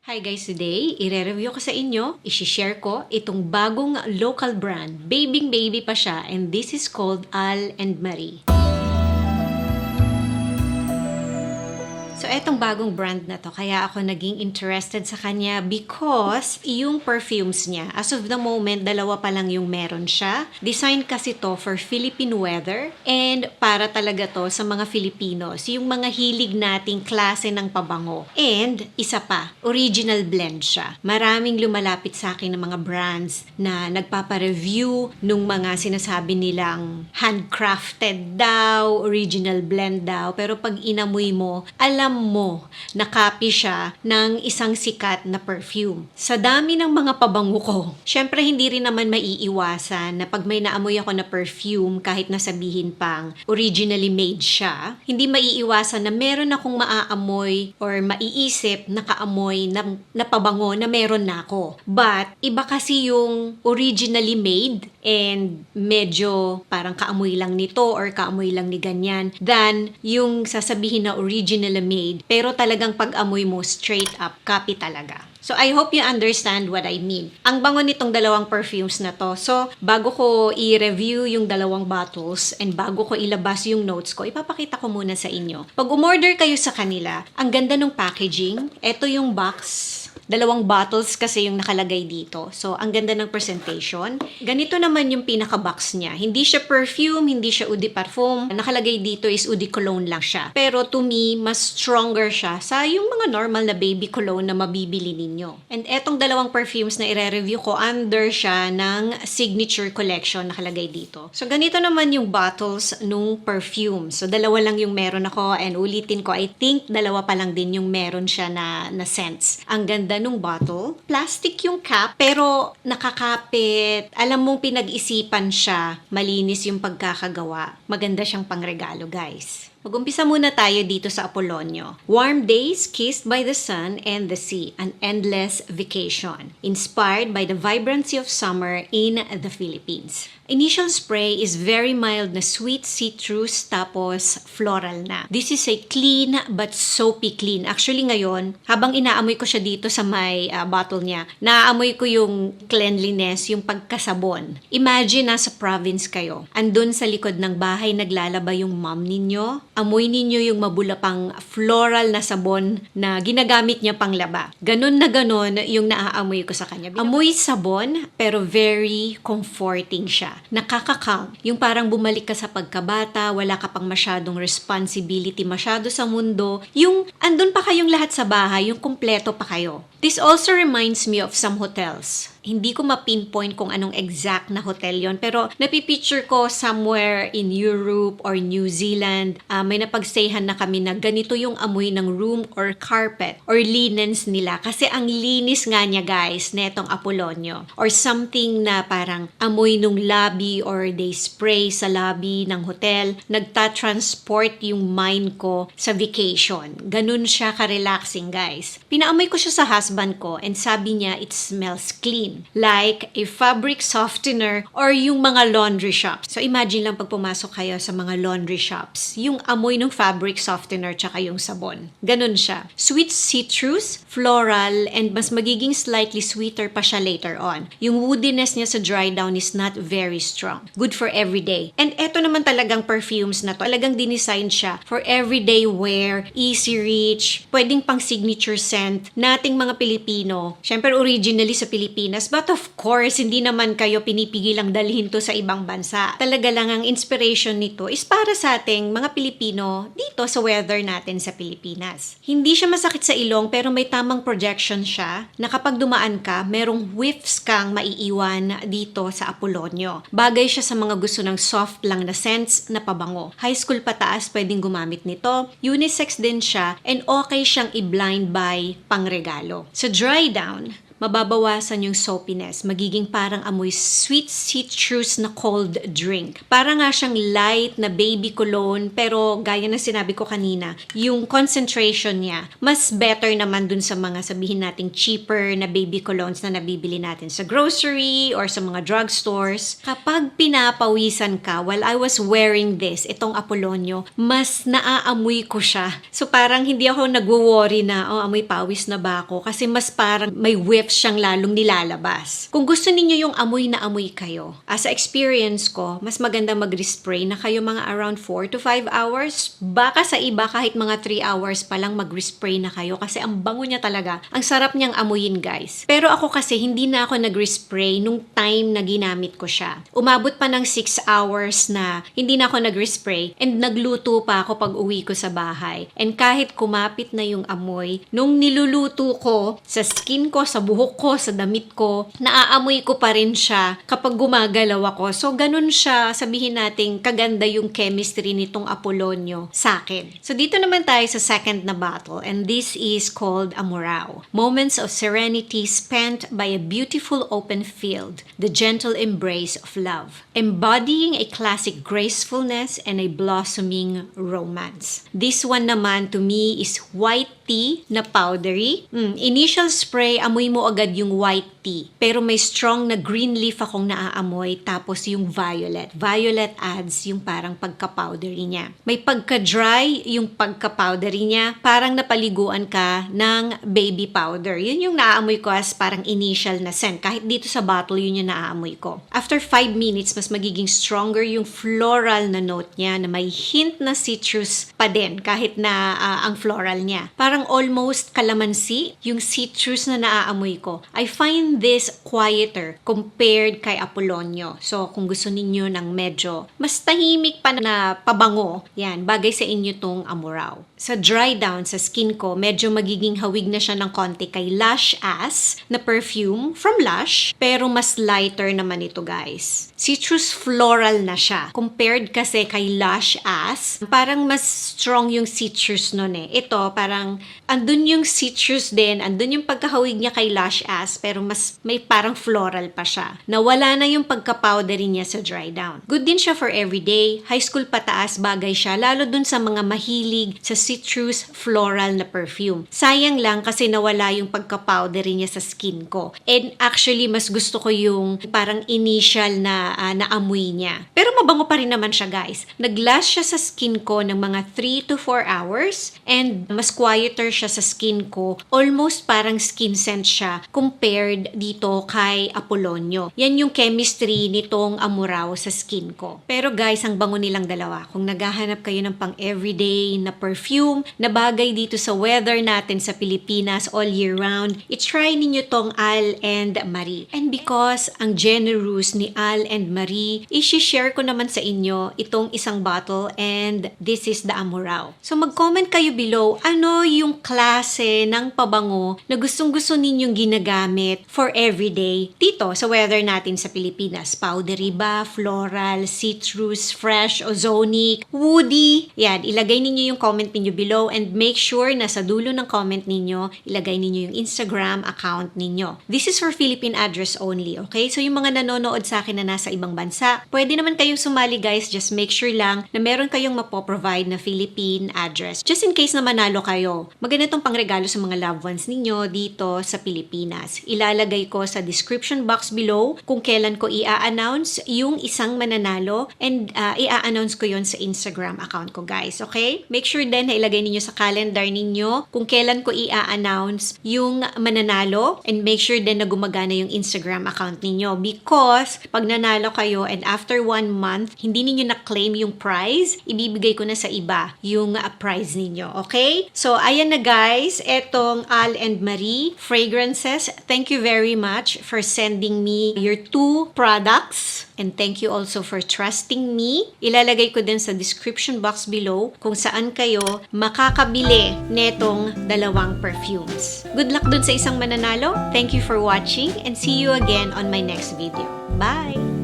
Hi guys, today, ire-review ko sa inyo, isi-share ko itong bagong local brand. Baby pa siya, and this is called Al and Marie. So, etong bagong brand na to, kaya ako naging interested sa kanya because yung perfumes niya, as of the moment, dalawa pa lang yung meron siya. Design kasi to for Philippine weather and para talaga to sa mga Filipinos, yung mga hilig nating klase ng pabango. And, isa pa, original blend siya. Maraming lumalapit sa akin ng mga brands na nagpapa-review nung mga sinasabi nilang handcrafted daw, original blend daw, pero pag inamoy mo, alam mo na copy siya ng isang sikat na perfume. Sa dami ng mga pabango ko, syempre hindi rin naman maiiwasan na pag may naamoy ako na perfume, kahit nasabihin pang originally made siya, hindi maiiwasan na meron akong maaamoy or maiisip na kaamoy na pabango na meron na ako. But, iba kasi yung originally made and medyo parang kaamoy lang nito or kaamoy lang ni ganyan than yung sasabihin na originally made pero talagang pag-amoy mo straight up copy talaga. So, I hope you understand what I mean. Ang bango nitong dalawang perfumes na to. So, bago ko i-review yung dalawang bottles and bago ko ilabas yung notes ko, ipapakita ko muna sa inyo. Pag umorder kayo sa kanila, ang ganda ng packaging. Ito yung box. Dalawang bottles kasi yung nakalagay dito. So, ang ganda ng presentation. Ganito naman yung pinaka-box niya. Hindi siya perfume, hindi siya eau de parfum. Nakalagay dito is eau de cologne lang siya. Pero to me, mas stronger siya sa yung mga normal na baby cologne na mabibili ninyo. And etong dalawang perfumes na i-review ko, under siya ng signature collection nakalagay dito. So, ganito naman yung bottles nung perfume. So, dalawa lang yung meron ako and ulitin ko, I think dalawa pa lang din yung meron siya na scents. Ang ganda nung bottle. Plastic yung cap, pero nakakapit. Alam mong pinag-isipan siya. Malinis yung pagkakagawa. Maganda siyang pangregalo, guys. Mag-umpisa muna tayo dito sa Apolonio. Warm days kissed by the sun and the sea. An endless vacation. Inspired by the vibrancy of summer in the Philippines. Initial spray is very mild na sweet citrus tapos floral na. This is a clean but soapy clean. Actually ngayon, habang inaamoy ko siya dito sa may bottle niya, naaamoy ko yung cleanliness, yung pagkasabon. Imagine nasa province kayo. Andun sa likod ng bahay naglalaba yung mom ninyo. Amoy ninyo yung mabulapang floral na sabon na ginagamit niya pang laba. Ganon na ganon yung naaamoy ko sa kanya. Amoy sabon pero very comforting siya. Nakaka-calm. Yung parang bumalik ka sa pagkabata, wala ka pang masyadong responsibility masyado sa mundo. Yung andun pa kayong lahat sa bahay, yung kumpleto pa kayo. This also reminds me of some hotels. Hindi ko ma-pinpoint kung anong exact na hotel yon, pero napipicture ko somewhere in Europe or New Zealand. May napagstayhan na kami na ganito yung amoy ng room or carpet or linens nila. Kasi ang linis nga niya guys, netong Apolonio. Or something na parang amoy nung lobby or they spray sa lobby ng hotel. Nagta-transport yung mind ko sa vacation. Ganun siya ka-relaxing guys. Pinaamoy ko siya sa husband ko and sabi niya it smells clean. Like a fabric softener or yung mga laundry shops. So imagine lang pag pumasok kayo sa mga laundry shops, yung amoy ng fabric softener tsaka yung sabon. Ganun siya. Sweet citrus, floral, and mas magiging slightly sweeter pa siya later on. Yung woodiness niya sa dry down is not very strong. Good for everyday. And eto naman talagang perfumes na to. Talagang dinesign siya for everyday wear, easy reach, pwedeng pang signature scent nating mga Pilipino. Syempre originally sa Pilipinas, but of course, hindi naman kayo pinipigilang dalhin to sa ibang bansa. Talaga lang ang inspiration nito is para sa ating mga Pilipino dito sa weather natin sa Pilipinas. Hindi siya masakit sa ilong pero may tamang projection siya na kapag dumaan ka, merong whiffs kang maiiwan dito sa Apolonio. Bagay siya sa mga gusto ng soft lang na scents na pabango. High school pataas pwedeng gumamit nito. Unisex din siya and okay siyang i-blind buy pang regalo. Sa dry down, mababawasan yung soapiness. Magiging parang amoy sweet citrus na cold drink. Para nga siyang light na baby cologne, pero gaya na sinabi ko kanina, yung concentration niya, mas better naman dun sa mga sabihin nating cheaper na baby colognes na nabibili natin sa grocery or sa mga drugstores. Kapag pinapawisan ka, while I was wearing this, itong Apolonio, mas naaamoy ko siya. So parang hindi ako nagwo-worry na, amoy pawis na ba ako? Kasi mas parang may whiff siyang lalong nilalabas. Kung gusto ninyo yung amoy na amoy kayo, as a experience ko, mas maganda mag-respray na kayo mga around 4 to 5 hours. Baka sa iba, kahit mga 3 hours pa lang mag-respray na kayo kasi ang bango niya talaga. Ang sarap niyang amuyin, guys. Pero ako kasi, hindi na ako nag-respray nung time na ginamit ko siya. Umabot pa ng 6 hours na hindi na ako nag-respray and nagluto pa ako pag uwi ko sa bahay. And kahit kumapit na yung amoy, nung niluluto ko, sa skin ko, sa buhok ko, sa damit ko, naaamoy ko pa rin siya kapag gumagalaw ako. So, ganun siya, sabihin natin, kaganda yung chemistry nitong Apolonio sa akin. So, dito naman tayo sa second na bottle and this is called Amorao. Moments of serenity spent by a beautiful open field, the gentle embrace of love, embodying a classic gracefulness and a blossoming romance. This one naman to me is white tea na powdery. Initial spray, amoy mo agad yung white tea. Pero may strong na green leaf akong naaamoy tapos yung violet. Violet adds yung parang pagka-powdery niya. May pagka-dry yung pagka-powdery niya. Parang napaliguan ka ng baby powder. Yun yung naaamoy ko as parang initial na scent. Kahit dito sa bottle, yun yung naaamoy ko. After 5 minutes, mas magiging stronger yung floral na note niya na may hint na citrus pa din kahit na ang floral niya. Parang almost kalamansi yung citrus na naaamoy ko. I find this quieter compared kay Apolonio. So, kung gusto ninyo ng medyo mas tahimik pa na pabango, yan, bagay sa inyo tong Amorao. Sa dry down sa skin ko, medyo magiging hawig na siya ng konti kay Lush Ass na perfume from Lush, pero mas lighter naman ito, guys. Citrus floral na siya. Compared kasi kay Lush Ass, parang mas strong yung citrus nun eh. Ito, parang andun yung citrus din, andun yung pagkahawig niya kay Lush Ass, pero mas may parang floral pa siya. Nawala na yung pagka-powdery niya sa dry down. Good din siya for everyday. High school pataas, bagay siya, lalo dun sa mga mahilig sa citrus floral na perfume. Sayang lang kasi nawala yung pagka-powdery niya sa skin ko. And actually, mas gusto ko yung parang initial na naamoy niya. Pero mabango pa rin naman siya, guys. Nag-last siya sa skin ko ng mga 3 to 4 hours and mas quieter siya sa skin ko. Almost parang skin scent siya compared dito kay Apolonio. Yan yung chemistry nitong Amorao sa skin ko. Pero guys, ang bango nilang dalawa. Kung naghahanap kayo ng pang everyday na perfume na bagay dito sa weather natin sa Pilipinas all year round, i-try ninyo tong Al and Marie. And because ang generous ni Al and Marie, i-share ko naman sa inyo itong isang bottle and this is the Amorao. So mag-comment kayo below, ano yung klase ng pabango na gustong-gusto ninyong ginagamit for everyday dito sa weather natin sa Pilipinas. Powdery ba, floral, citrus, fresh, ozonic, woody. Yan, ilagay ninyo yung comment ninyo below and make sure na sa dulo ng comment ninyo, ilagay ninyo yung Instagram account ninyo. This is for Philippine address only, okay? So yung mga nanonood sa akin na nasa ibang bansa, pwede naman kayong sumali, guys. Just make sure lang na meron kayong mapoprovide na Philippine address. Just in case na manalo kayo, maganda itong pangregalo sa mga loved ones ninyo dito sa Pilipinas. Ilalagay ko sa description box below kung kailan ko i-announce yung isang mananalo and i-announce ko yon sa Instagram account ko, guys. Okay? Make sure din na ilagay ninyo sa calendar ninyo kung kailan ko i-announce yung mananalo and make sure din na gumagana yung Instagram account ninyo because pag nanalo kayo and after 1 month, hindi ninyo na-claim yung prize, ibibigay ko na sa iba yung prize ninyo. Okay? So, ayan na, guys. Etong Al and Marie fragrances. Thank you very much for sending me your 2 products. And thank you also for trusting me. Ilalagay ko din sa description box below kung saan kayo makakabili netong 2 perfumes. Good luck dun sa isang mananalo. Thank you for watching and see you again on my next video. Bye!